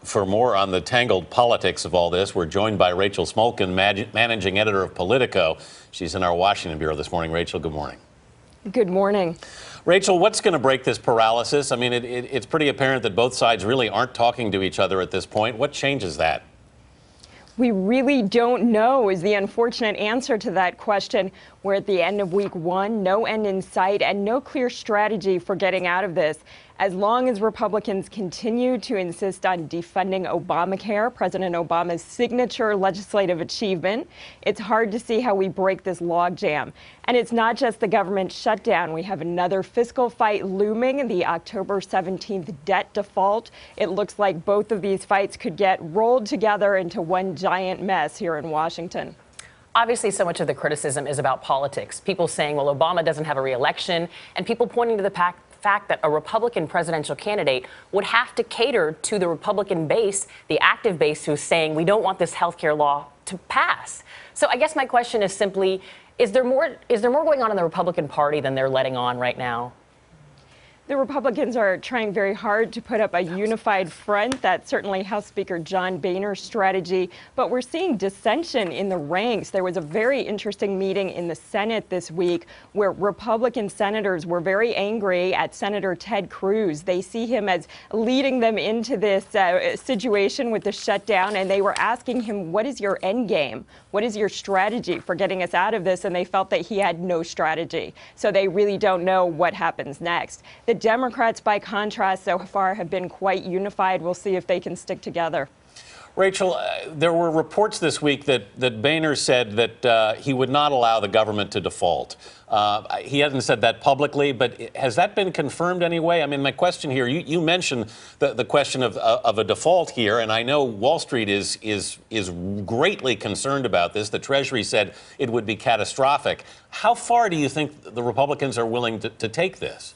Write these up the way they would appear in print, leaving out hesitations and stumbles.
For more on the tangled politics of all this, we're joined by Rachel Smolkin, managing editor of Politico. She's in our Washington bureau this morning. Rachel, good morning. Good morning. Rachel, what's going to break this paralysis? I mean, it's pretty apparent that both sides really aren't talking to each other at this point. What changes that? We really don't know is the unfortunate answer to that question. We're at the end of week one, no end in sight, and no clear strategy for getting out of this. As long as Republicans continue to insist on defunding Obamacare, President Obama's signature legislative achievement, it's hard to see how we break this logjam. And it's not just the government shutdown. We have another fiscal fight looming, the October 17th debt default. It looks like both of these fights could get rolled together into one giant mess here in Washington. Obviously, so much of the criticism is about politics. People saying, well, Obama doesn't have a re-election, and people pointing to the fact that a Republican presidential candidate would have to cater to the Republican base, the active base, who's saying we don't want this health care law to pass. So I guess my question is simply, is there more going on in the Republican Party than they're letting on right now? The Republicans are trying very hard to put up a unified front. That's certainly House Speaker John Boehner's strategy. But we're seeing dissension in the ranks. There was a very interesting meeting in the Senate this week where Republican senators were very angry at Senator Ted Cruz. They see him as leading them into this situation with the shutdown, and they were asking him, what is your end game? What is your strategy for getting us out of this? And they felt that he had no strategy. So they really don't know what happens next. The Democrats, by contrast, so far have been quite unified. We'll see if they can stick together. Rachel, there were reports this week that Boehner said that he would not allow the government to default. He hasn't said that publicly, but has that been confirmed anyway? I mean, my question here, you mentioned the question of a default here, and I know Wall Street is greatly concerned about this. The Treasury said it would be catastrophic. How far do you think the Republicans are willing to take this?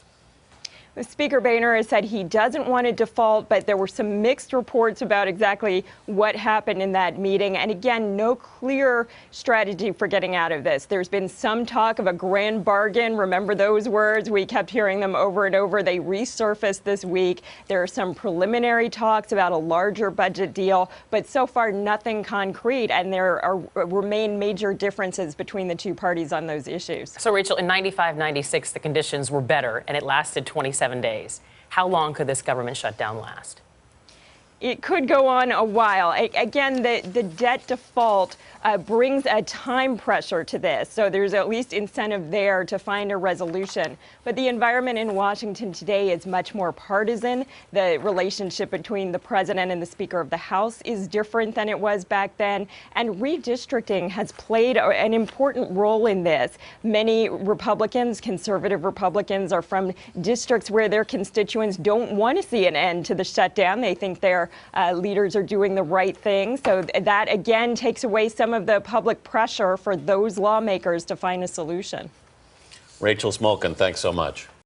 Speaker Boehner has said he doesn't want to default, but there were some mixed reports about exactly what happened in that meeting. And again, no clear strategy for getting out of this. There's been some talk of a grand bargain. Remember those words? We kept hearing them over and over. They resurfaced this week. There are some preliminary talks about a larger budget deal, but so far nothing concrete. And there remain major differences between the two parties on those issues. So, Rachel, in 95-96, the conditions were better, and it lasted 27 days. How long could this government shutdown last? It could go on a while. Again, the debt default brings a time pressure to this, so there's at least incentive there to find a resolution. But the environment in Washington today is much more partisan. The relationship between the president and the Speaker of the House is different than it was back then, and redistricting has played an important role in this. Many Republicans, conservative Republicans, are from districts where their constituents don't want to see an end to the shutdown. They think their leaders are doing the right thing. So that, again, takes away some of the public pressure for those lawmakers to find a solution. Rachel Smolkin, thanks so much.